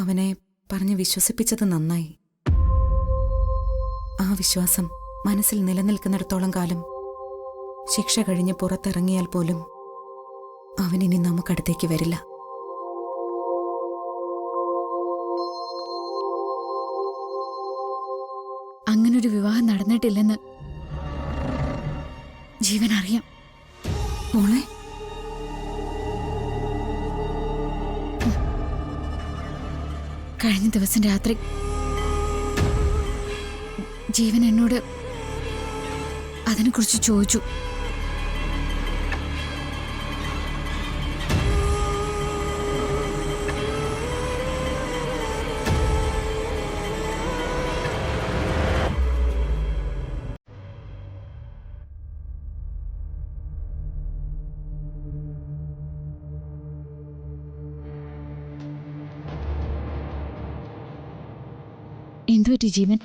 അവനെ പറഞ്ഞ് വിശ്വസിപ്പിച്ചത് നന്നായി. ആ വിശ്വാസം മനസ്സിൽ നിലനിൽക്കുന്നിടത്തോളം കാലം ശിക്ഷ കഴിഞ്ഞ് പുറത്തിറങ്ങിയാൽ പോലും അവനിനി നമുക്കടുത്തേക്ക് വരില്ല. അങ്ങനൊരു വിവാഹം നടന്നിട്ടില്ലെന്ന് ജീവൻ അറിയാം. മോളെ, കഴിഞ്ഞ ദിവസം രാത്രി ജീവൻ എന്നോട് അതിനെക്കുറിച്ച് ചോദിച്ചു. എന്തുപറ്റി ജീവൻ?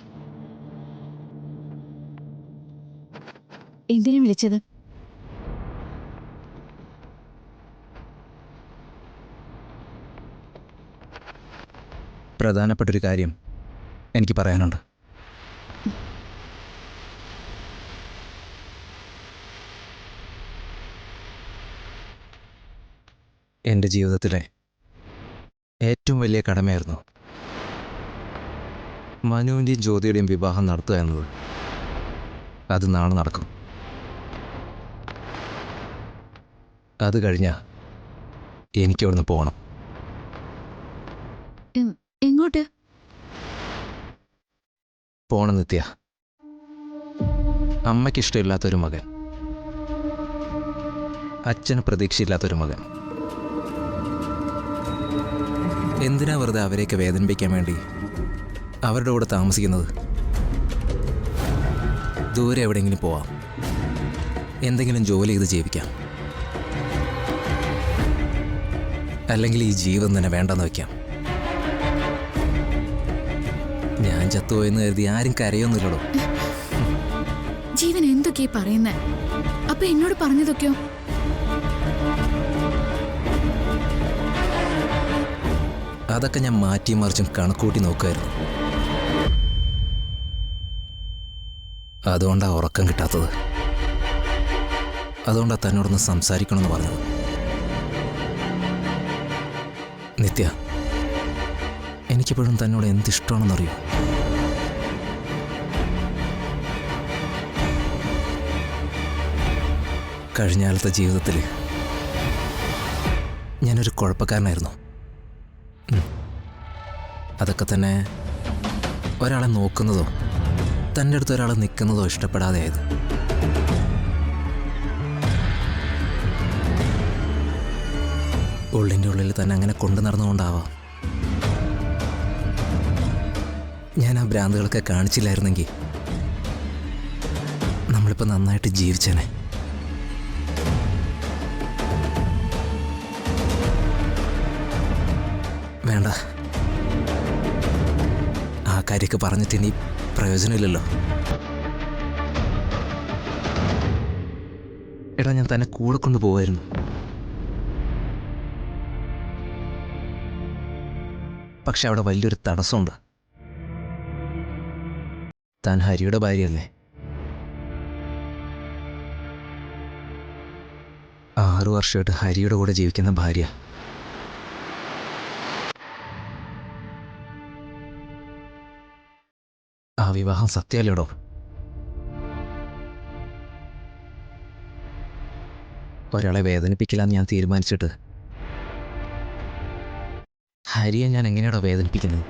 എന്തിനു വിളിച്ചത്? പ്രധാനപ്പെട്ടൊരു കാര്യം എനിക്ക് പറയാനുണ്ട്. എൻ്റെ ജീവിതത്തിലെ ഏറ്റവും വലിയ കടമയായിരുന്നു മനുവിൻ്റെയും ജ്യോതിയുടെയും വിവാഹം നടത്തുക എന്നത്. അത് നാളെ നടക്കും. അത് കഴിഞ്ഞാൽ എനിക്കവിടുന്ന് പോകണം. എങ്ങോട്ട് പോണം നിത്യ. അമ്മയ്ക്കിഷ്ടമില്ലാത്തൊരു മകൻ, അച്ഛന് പ്രതീക്ഷയില്ലാത്തൊരു മകൻ. എന്തിനാ വെറുതെ അവരെയൊക്കെ വേദനിപ്പിക്കാൻ വേണ്ടി അവരുടെ കൂടെ താമസിക്കുന്നത്? ദൂരെ എവിടെയെങ്കിലും പോവാം, എന്തെങ്കിലും ജോലി ചെയ്ത് ജീവിക്കാം, അല്ലെങ്കിൽ ഈ ജീവിതം തന്നെ വേണ്ടെന്ന് വയ്ക്കാം. ഞാൻ ചത്തുപോയെന്ന് കരുതി ആരും കരയൊന്നുമില്ലടോ. ജീവൻ എന്തൊക്കെയാ പറയുന്നേ? അപ്പൊ എന്നോട് പറഞ്ഞതൊക്കെയോ? അതൊക്കെ ഞാൻ മാറ്റി മറിച്ചും കണക്കൂട്ടി നോക്കുമായിരുന്നു. അതുകൊണ്ടാണ് ഉറക്കം കിട്ടാത്തത്. അതുകൊണ്ടാണ് തന്നോടൊന്ന് സംസാരിക്കണമെന്ന് പറഞ്ഞത്. നിത്യ, എനിക്കിപ്പോഴും തന്നോട് എന്തിഷ്ടമാണെന്നറിയോ? കഴിഞ്ഞ കാലത്തെ ജീവിതത്തിൽ ഞാനൊരു കുഴപ്പക്കാരനായിരുന്നു. അതൊക്കെ തന്നെ ഒരാളെ നോക്കുന്നതോ തൻ്റെ അടുത്ത് ഒരാളെ നിൽക്കുന്നതോ ഇഷ്ടപ്പെടാതെ ആയത്. ഉള്ളിൻ്റെ ഉള്ളിൽ തന്നെ അങ്ങനെ കൊണ്ടു നടന്നുകൊണ്ടാവാം ഞാൻ ആ ഭ്രാന്തുകളൊക്കെ കാണിച്ചില്ലായിരുന്നെങ്കിൽ നമ്മളിപ്പോൾ നന്നായിട്ട് ജീവിച്ചേനെ. വേണ്ട, ആ കാര്യമൊക്കെ പറഞ്ഞിട്ട് ഇനി പ്രയോജനമില്ലല്ലോ. എടാ, ഞാൻ തന്നെ കൂടെ കൊണ്ടുപോകായിരുന്നു. പക്ഷെ അവിടെ വലിയൊരു തടസ്സമുണ്ട്. താൻ ഹരിയുടെ ഭാര്യയല്ലേ? 6 വർഷമായിട്ട് ഹരിയുടെ കൂടെ ജീവിക്കുന്ന ഭാര്യ. ആ വിവാഹം സത്യമല്ലേടോ? ഒരാളെ വേദനിപ്പിക്കില്ലെന്ന് ഞാൻ തീരുമാനിച്ചിട്ട് ഹരിയെ ഞാൻ എങ്ങനെയാണോ വേദനിപ്പിക്കുന്നത്?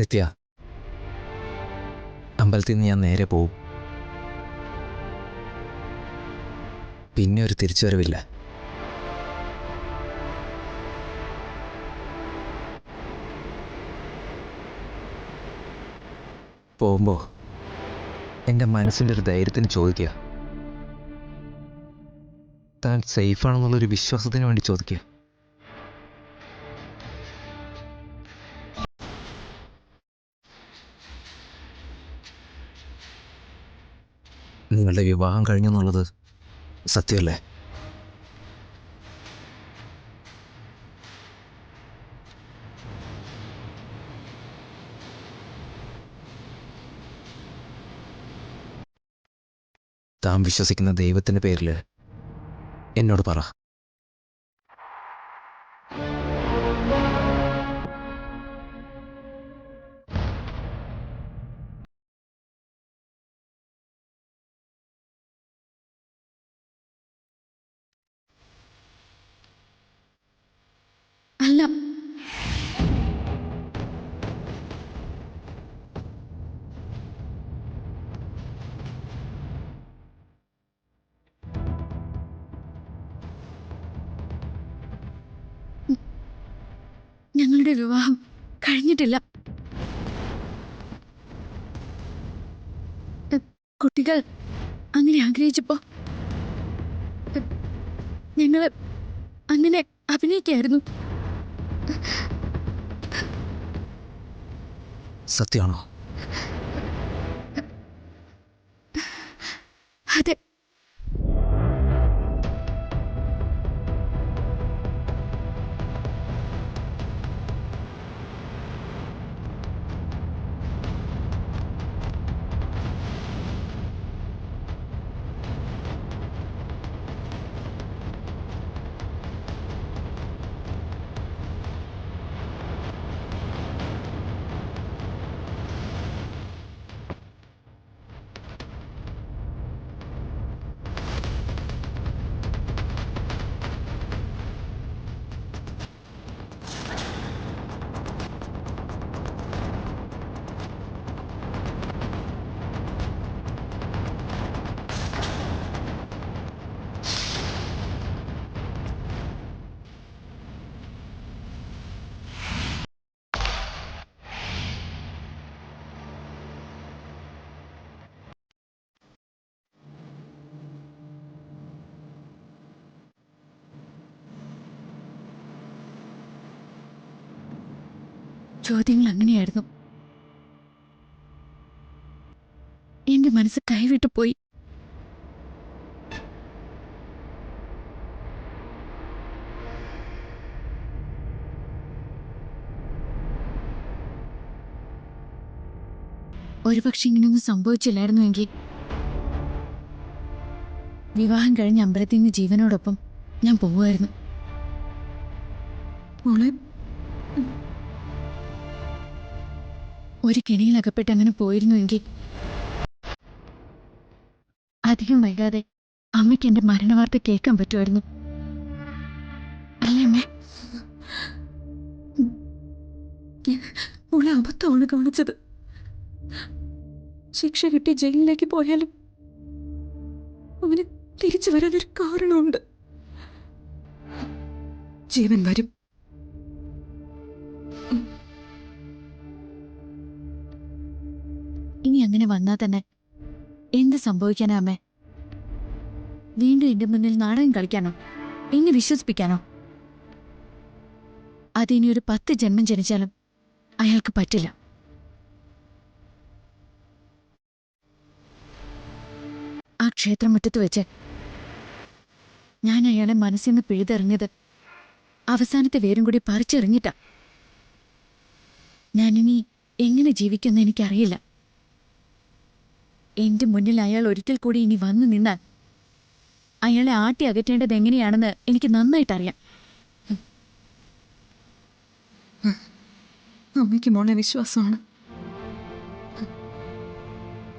നിത്യ, അമ്പലത്തിൽ നിന്ന് ഞാൻ നേരെ പോവും. പിന്നെ ഒരു തിരിച്ചുവരവില്ല. പോകുമ്പോൾ എൻ്റെ മനസ്സിൻ്റെ ഒരു ധൈര്യത്തിന് ചോദിക്കുക. താൻ സേഫാണെന്നുള്ളൊരു വിശ്വാസത്തിന് വേണ്ടി ചോദിക്കുക. നിങ്ങളുടെ വിവാഹം കഴിഞ്ഞെന്നുള്ളത് സത്യമല്ലേ? താൻ വിശ്വസിക്കുന്ന ദൈവത്തിൻ്റെ പേരിൽ എന്നോട് പറ. അല്ല, ഞങ്ങളുടെ വിവാഹം കഴിഞ്ഞിട്ടില്ല. കുട്ടികൾ അങ്ങനെ ആഗ്രഹിച്ചപ്പോ ഞങ്ങള് അങ്ങനെ അഭിനയിക്കായിരുന്നു. സത്യമാണോ? അതെ. ചോദ്യങ്ങൾ അങ്ങനെയായിരുന്നു. എന്റെ മനസ്സ് കൈവിട്ടു പോയി. ഒരുപക്ഷെ ഇങ്ങനെയൊന്നും സംഭവിച്ചില്ലായിരുന്നുവെങ്കിൽ വിവാഹം കഴിഞ്ഞ് അമ്പലത്തിൽ നിന്ന് ജീവനോടൊപ്പം ഞാൻ പോവുമായിരുന്നു. മോളെ, ഒരു കെണിയിൽ അകപ്പെട്ട് അങ്ങനെ പോയിരുന്നുവെങ്കിൽ അധികം വൈകാതെ അമ്മയ്ക്ക് എന്റെ മരണവാർത്ത കേൾക്കാൻ പറ്റുമായിരുന്നു. അല്ലേ അമ്മേ? മോളെ, അബദ്ധമാണ് കാണിച്ചത്. ശിക്ഷ കിട്ടി ജയിലിലേക്ക് പോയാലും അവന് തിരിച്ചു വരാനൊരു കാരണമുണ്ട്. ജീവൻ വരും. ഇനി അങ്ങനെ വന്നാൽ തന്നെ എന്ത് സംഭവിക്കാനാ അമ്മേ? വീണ്ടും എന്റെ മുന്നിൽ നാടകം കളിക്കാനോ? എന്നെ വിശ്വസിപ്പിക്കാനോ? അതിനി ഒരു 10 ജന്മം ജനിച്ചാലും അയാൾക്ക് പറ്റില്ല. ആ ക്ഷേത്രമുറ്റത്ത് വെച്ച് ഞാൻ അയാളെ മനസ്സിൽ നിന്ന് പിഴുതെറിഞ്ഞത് അവസാനത്തെ വേരും കൂടി പറിച്ചെറിഞ്ഞിട്ടാ. ഞാനിനി എങ്ങനെ ജീവിക്കുമെന്ന് എനിക്കറിയില്ല. എന്റെ മുന്നിൽ അയാൾ ഒരിക്കൽ കൂടി ഇനി വന്നു നിന്നാൽ അയാളെ ആട്ടി അകറ്റേണ്ടത് എങ്ങനെയാണെന്ന് എനിക്ക് നന്നായിട്ടറിയാം. അമ്മയ്ക്ക് മോളെ വിശ്വാസമാണ്.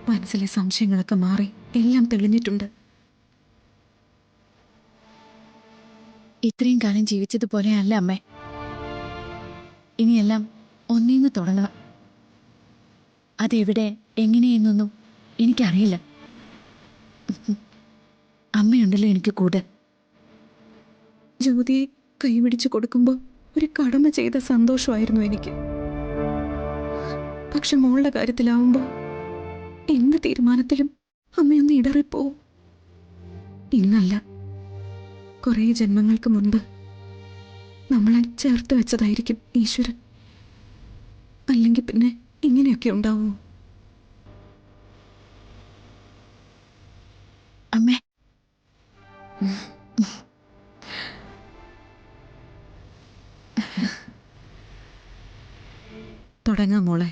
മനസ്സിലെ സംശയങ്ങളൊക്കെ മാറി എല്ലാം തെളിഞ്ഞിട്ടുണ്ട്. ഇത്രയും കാലം ജീവിച്ചതുപോലെ അല്ല അമ്മേ. ഇനിയെല്ലാം ഒന്നീന്ന് തുടങ്ങണം. അതെവിടെ എങ്ങനെയെന്നൊന്നും എനിക്കറിയില്ല. അമ്മയുണ്ടല്ലോ എനിക്ക് കൂടെ. ജ്യോതിയെ കൈപിടിച്ചു കൊടുക്കുമ്പോൾ ഒരു കടമ ചെയ്ത സന്തോഷമായിരുന്നു എനിക്ക്. പക്ഷെ മോളുടെ കാര്യത്തിലാവുമ്പോൾ എന്ത് തീരുമാനത്തിലും അമ്മയൊന്ന് ഇടറിപ്പോവും. ഇന്നല്ല, കുറേ ജന്മങ്ങൾക്ക് മുൻപ് നമ്മളെ ചേർത്ത് വെച്ചതായിരിക്കും ഈശ്വരൻ. അല്ലെങ്കിൽ പിന്നെ ഇങ്ങനെയൊക്കെ ഉണ്ടാവുമോ? അമ്മേ, തുടങ്ങാം മോളെ.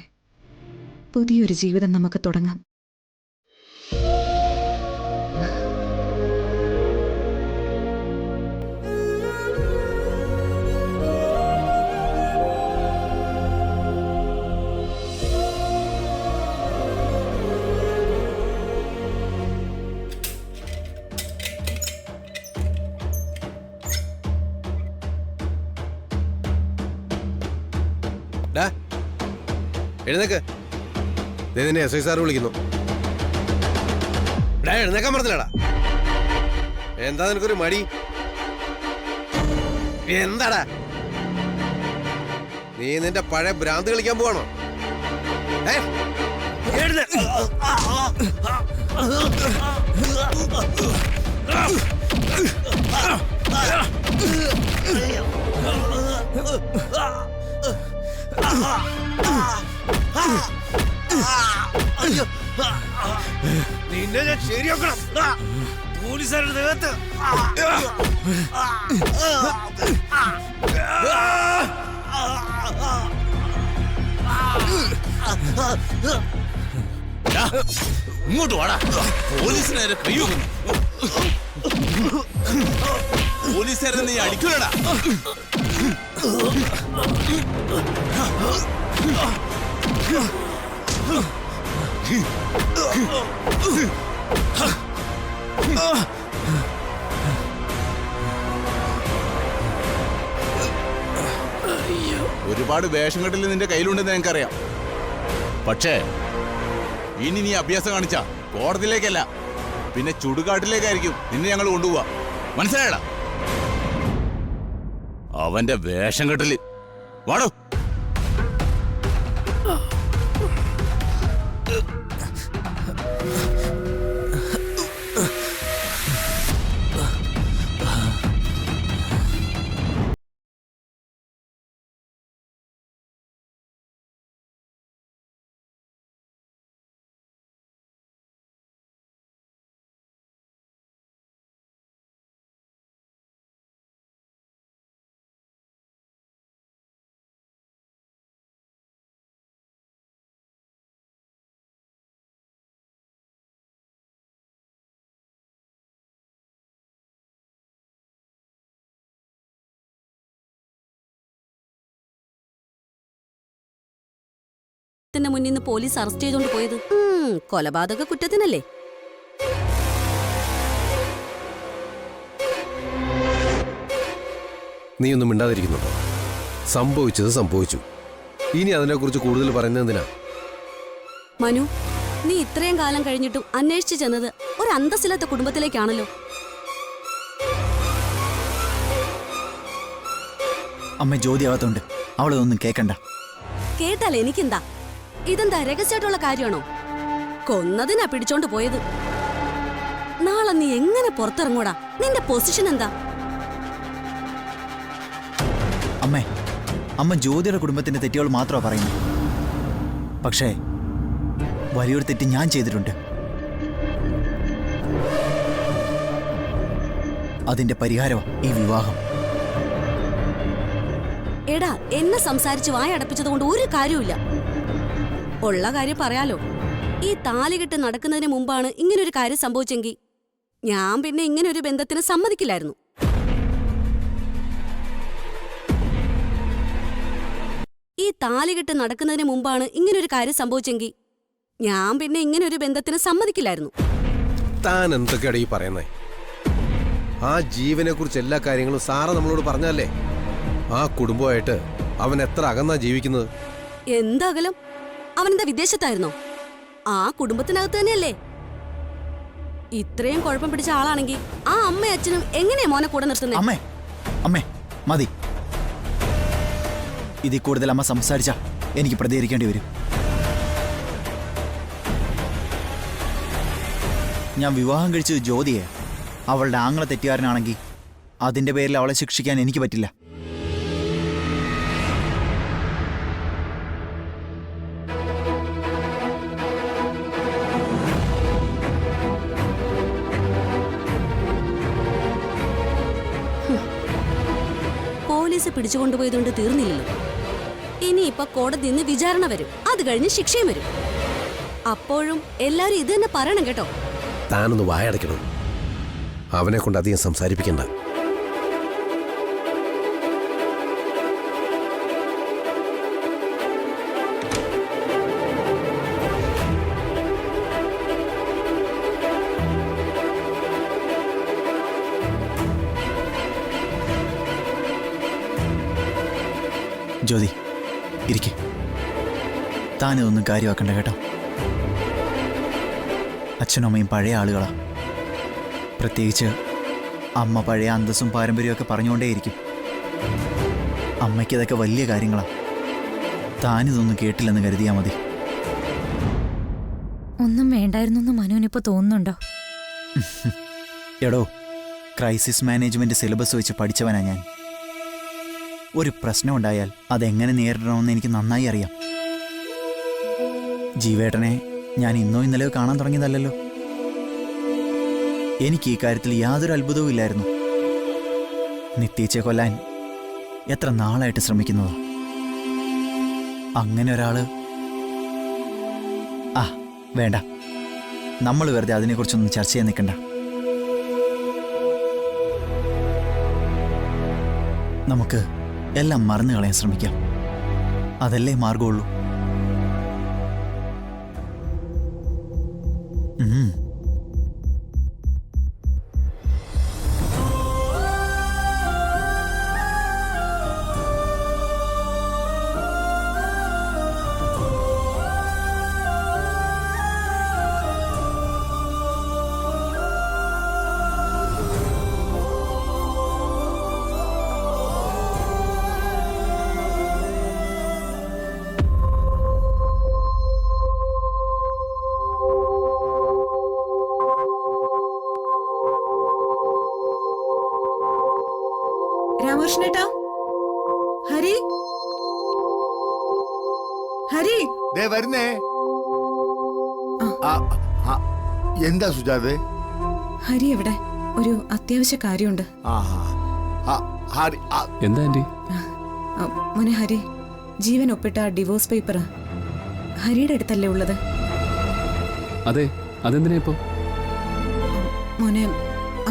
പുതിയൊരു ജീവിതം നമുക്ക് തുടങ്ങാം. ഡാ എഴുന്നേക്ക്. നിന്നെ എസ് ഐ സാർ വിളിക്കുന്നു. ഡാ എഴുന്നേക്കാൻ പറഞ്ഞില്ലടാ. എന്താ നിനക്കൊരു മടി? എന്താടാ നീ നിന്റെ പഴയ ഭ്രാന്ത് കളിക്കാൻ പോവാണോ? നിന്നെ ഞാൻ ശരിയാക്കണം. പോലീസുകാരുടെ ദേഹത്ത് ഇങ്ങോട്ട് വാടാ. പോലീസിനെ കയ്യോ. പോലീസുകാരെ നീ അടിക്കൂലടാ. ഒരുപാട് വേഷം കെട്ടൽ നിന്റെ കയ്യിലുണ്ടെന്ന് ഞങ്ങൾക്കറിയാം. പക്ഷേ ഇനി നീ അഭ്യാസം കാണിച്ച കോടതിയിലേക്കല്ല, പിന്നെ ചുടുകാട്ടിലേക്കായിരിക്കും നിന്നെ ഞങ്ങൾ കൊണ്ടുപോവാ. മനസ്സിലായടാ? അവന്റെ വേഷം കെട്ടല്. വാടോ. മുന്നിൽ നിന്ന് പോലീസ് അറസ്റ്റ് ചെയ്തോണ്ട് പോയത് കൊലപാതക കുറ്റത്തിനല്ലേ? നീ ഒന്നും മിണ്ടാതിരിക്കുന്നുണ്ടോ? സംഭവിച്ചത് സംഭവിച്ചു. ഇനി അതിനെക്കുറിച്ച് കൂടുതൽ പറയുന്നതിനാ? മനു, നീ ഇത്രയും കാലം കഴിഞ്ഞിട്ടും അന്വേഷിച്ചു ചെന്നത് ഒരു അന്തസ്സില്ലാത്ത കുടുംബത്തിലേക്കാണല്ലോ. അമ്മ ജ്യോതി അകത്തുണ്ട്, അവളൊന്നും കേക്കണ്ട. കേട്ടാൽ എനിക്കെന്താ? ഇതെന്താ രഹസ്യമായിട്ടുള്ള കാര്യമാണോ? കൊന്നതിനാ പിടിച്ചോണ്ട് പോയത്. നാളെ നീ എങ്ങനെ പുറത്തിറങ്ങൂടാ? നിന്റെ പൊസിഷൻ എന്താ? അമ്മ ജ്യോതിയുടെ കുടുംബത്തിന്റെ തെറ്റുകൾ മാത്രമാണ് പറയുന്നത്. പക്ഷേ വലിയൊരു തെറ്റ് ഞാൻ ചെയ്തിട്ടുണ്ട്. അതിന്റെ പരിഹാരമാണ് ഈ വിവാഹം. എടാ, എന്നെ സംസാരിച്ച് വായടപ്പിച്ചത് കൊണ്ട് ഒരു കാര്യമില്ല. ഉള്ള കാര്യം പറയാലോ. ഈ താലികെട്ട് നടക്കുന്നതിന് മുമ്പാണ് ഇങ്ങനൊരു കാര്യം സംഭവിച്ചെങ്കിൽ ഞാൻ പിന്നെ ഇങ്ങനൊരു ബന്ധത്തിന് സമ്മതിക്കില്ലായിരുന്നു. ഈ താലികെട്ട് നടക്കുന്നതിന് മുമ്പാണ് ഇങ്ങനൊരു കാര്യം സംഭവിച്ചെങ്കിൽ ഞാൻ പിന്നെ ഇങ്ങനൊരു ബന്ധത്തിന് സമ്മതിക്കില്ലായിരുന്നു. താൻ എന്തൊക്കെയാണ് ഈ പറയുന്നേ? ആ ജീവനെ കുറിച്ച് എല്ലാ കാര്യങ്ങളും സാറ നമ്മളോട് പറഞ്ഞല്ലേ? ആ കുടുംബമായിട്ട് അവൻ എത്ര അകന്നാ ജീവിക്കുന്നത്? എന്തകലം? അവനെന്താ വിദേശത്തായിരുന്നോ? ആ കുടുംബത്തിനകത്ത് തന്നെയല്ലേ? ഇത്രയും കുഴപ്പം പിടിച്ച ആളാണെങ്കിൽ ആ അമ്മയും അച്ഛനും എങ്ങനെയാ മോനെ കൂടെ നിർത്തുന്നത്? അമ്മേ മതി. ഇതിൽ കൂടുതൽ അമ്മ സംസാരിച്ചാ എനിക്ക് പ്രതികരിക്കേണ്ടി വരും. ഞാൻ വിവാഹം കഴിച്ചത് ജ്യോതിയെ. അവളുടെ ആങ്ങളെ തെറ്റുകാരനാണെങ്കിൽ അതിന്റെ പേരിൽ അവളെ ശിക്ഷിക്കാൻ എനിക്ക് പറ്റില്ല. പോലീസ് പിടിച്ചുകൊണ്ടുപോയതുകൊണ്ട് തീർന്നില്ലല്ലോ. ഇനിയിപ്പൊ കോടതി നിന്ന് വിചാരണ വരും, അത് കഴിഞ്ഞ് ശിക്ഷയും വരും. അപ്പോഴും എല്ലാരും ഇത് തന്നെ പറയണം കേട്ടോ. താനൊന്ന് വായടയ്ക്കണം. അവനെ കൊണ്ട് അധികം സംസാരിപ്പിക്കണ്ട. ജ്യോതി, ഇരിക്കെ. താനിതൊന്നും കാര്യമാക്കണ്ട കേട്ടോ. അച്ഛനും അമ്മയും പഴയ ആളുകളാ. പ്രത്യേകിച്ച് അമ്മ പഴയ അന്തസ്സും പാരമ്പര്യമൊക്കെ പറഞ്ഞുകൊണ്ടേയിരിക്കും. അമ്മയ്ക്കിതൊക്കെ വലിയ കാര്യങ്ങളാ. താനിതൊന്നും കേട്ടില്ലെന്ന് കരുതിയാൽ മതി. ഒന്നും വേണ്ടായിരുന്നു മനുവിനിപ്പോ തോന്നുന്നുണ്ടോ? എടോ, ക്രൈസിസ് മാനേജ്മെന്റ് സിലബസ് വെച്ച് പഠിച്ചവനാ ഞാൻ. ഒരു പ്രശ്നം ഉണ്ടായാൽ അതെങ്ങനെ നേരിടണമെന്ന് എനിക്ക് നന്നായി അറിയാം. ജീവേട്ടനെ ഞാൻ ഇന്നോ ഇന്നലെയോ കാണാൻ തുടങ്ങിയതല്ലല്ലോ. എനിക്ക് ഈ കാര്യത്തിൽ യാതൊരു അത്ഭുതവും ഇല്ലായിരുന്നു. നിത്യേച്ചെ കൊല്ലാൻ എത്ര നാളായിട്ട് ശ്രമിക്കുന്നതോ. അങ്ങനെ ഒരാള് വേണ്ട, നമ്മൾ വെറുതെ അതിനെക്കുറിച്ചൊന്നും ചർച്ച ചെയ്യാൻ നിൽക്കണ്ട. നമുക്ക് എല്ലാം മറന്നു കളയാൻ ശ്രമിക്കാം. അതല്ലേ മാർഗമുള്ളൂ. രാമകൃഷ്ണേട്ടാ, ഹരി, ഹരി. ദേ വരുന്നേ. ആ. എന്താ സുജാതെ? ഹരി എവിടെ? ഒരു അത്യാവശ്യ കാര്യമുണ്ട്. എന്താ ആന്റി? മോനെ ഹരി, ജീവൻ ഒപ്പിട്ട ഡിവോഴ്സ് പേപ്പർ ഹരിയുടെ അടുത്തല്ലേ ഉള്ളത്? അതെ, അതെന്തിനാ ഇപ്പോ? മോനെ,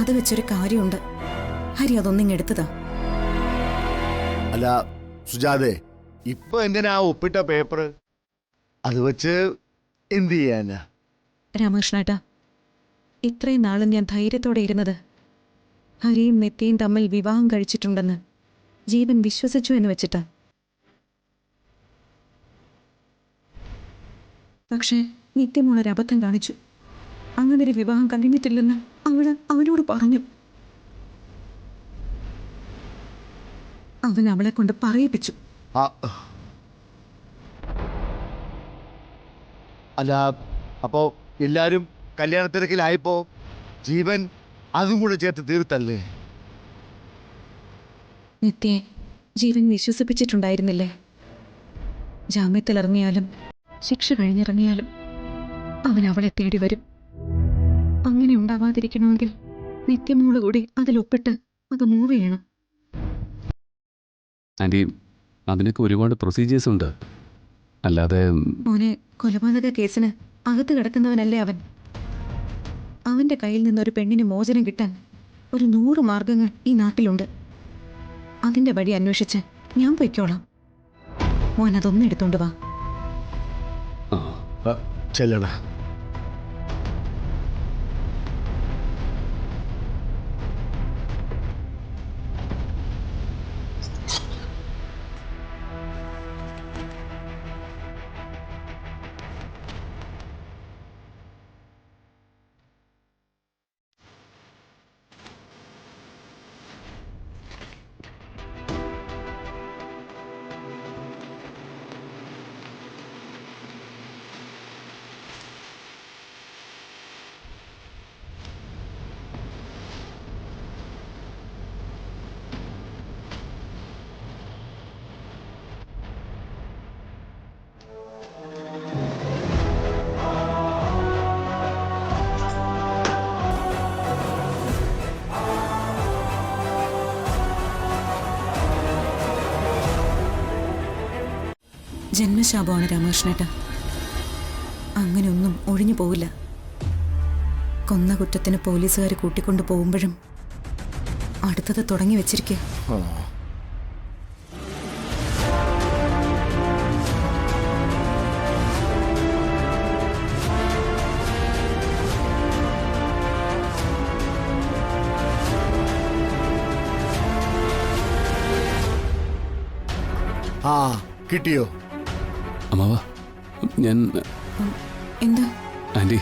അത് വെച്ചൊരു കാര്യമുണ്ട്. ഹരി അതൊന്നിങ്ങെടുത്തതാ. അല്ല സുജാതെ, ഇപ്പൊ എന്തിനാ ഒപ്പിട്ട പേപ്പർ? അത് വെച്ച് എന്ത് ചെയ്യാനാ? രാമകൃഷ്ണേട്ടാ, ഇത്രയും നാളും ഞാൻ ധൈര്യത്തോടെ ഇരുന്നത് ഹരിയും നിത്യയും തമ്മിൽ വിവാഹം കഴിച്ചിട്ടുണ്ടെന്ന് ജീവൻ വിശ്വസിച്ചു എന്ന് വെച്ചിട്ടാ. പക്ഷേ നിത്യമോളൊരബദ്ധം കാണിച്ചു. അങ്ങനൊരു വിവാഹം കഴിഞ്ഞിട്ടില്ലെന്ന് അവനോട് പറഞ്ഞു. അവൻ അവളെ കൊണ്ട് പറയിപ്പിച്ചു. അല്ല, അപ്പോ എല്ലാരും കല്യാണത്തിരക്കിലായപ്പോ ജീവൻ അതും കൂടെ ചേർത്ത് തീർത്തല്ലേ? നിത്യയെ ജീവൻ വിശ്വസിപ്പിച്ചിട്ടുണ്ടായിരുന്നില്ലേ? ജാമ്യത്തിലിറങ്ങിയാലും ശിക്ഷ കഴിഞ്ഞിറങ്ങിയാലും അവൻ അവളെ തേടി വരും. അങ്ങനെ ഉണ്ടാവാതിരിക്കണമെങ്കിൽ നിത്യമോള് കൂടി അതിലൊപ്പിട്ട് അത് മൂവ് ചെയ്യണം. ആന്റി, അതിനൊക്കെ ഒരുപാട് പ്രൊസീജിയേഴ്സ് ഉണ്ട്. അല്ലാതെ മോനെ, കൊലപാതക കേസിന് അകത്ത് കിടക്കുന്നവനല്ലേ അവൻ. അവന്റെ കയ്യിൽ നിന്നൊരു പെണ്ണിന് മോചനം കിട്ടാൻ ഒരു 100 മാർഗങ്ങൾ ഈ നാട്ടിലുണ്ട്. അതിന്റെ വഴി അന്വേഷിച്ച് ഞാൻ പൊയ്ക്കോളാം. മോൻ അതൊന്നും എടുത്തോണ്ട് വാ. ചെല്ലടാ. ജന്മശാപമാണ് രാമകൃഷ്ണേട്ട. അങ്ങനെയൊന്നും ഒഴിഞ്ഞു പോവില്ല. കൊന്ന കുറ്റത്തിന് പോലീസുകാർ കൂട്ടിക്കൊണ്ടു പോകുമ്പോഴും അടുത്തത് തുടങ്ങി വെച്ചിരിക്കുക. കിട്ടിയോ? അമ്മാവ ഞാൻ എന്താ? ആൻറ്റി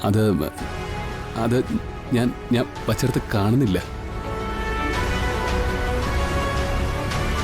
അത് അത് ഞാൻ വച്ചെടുത്ത് കാണുന്നില്ല.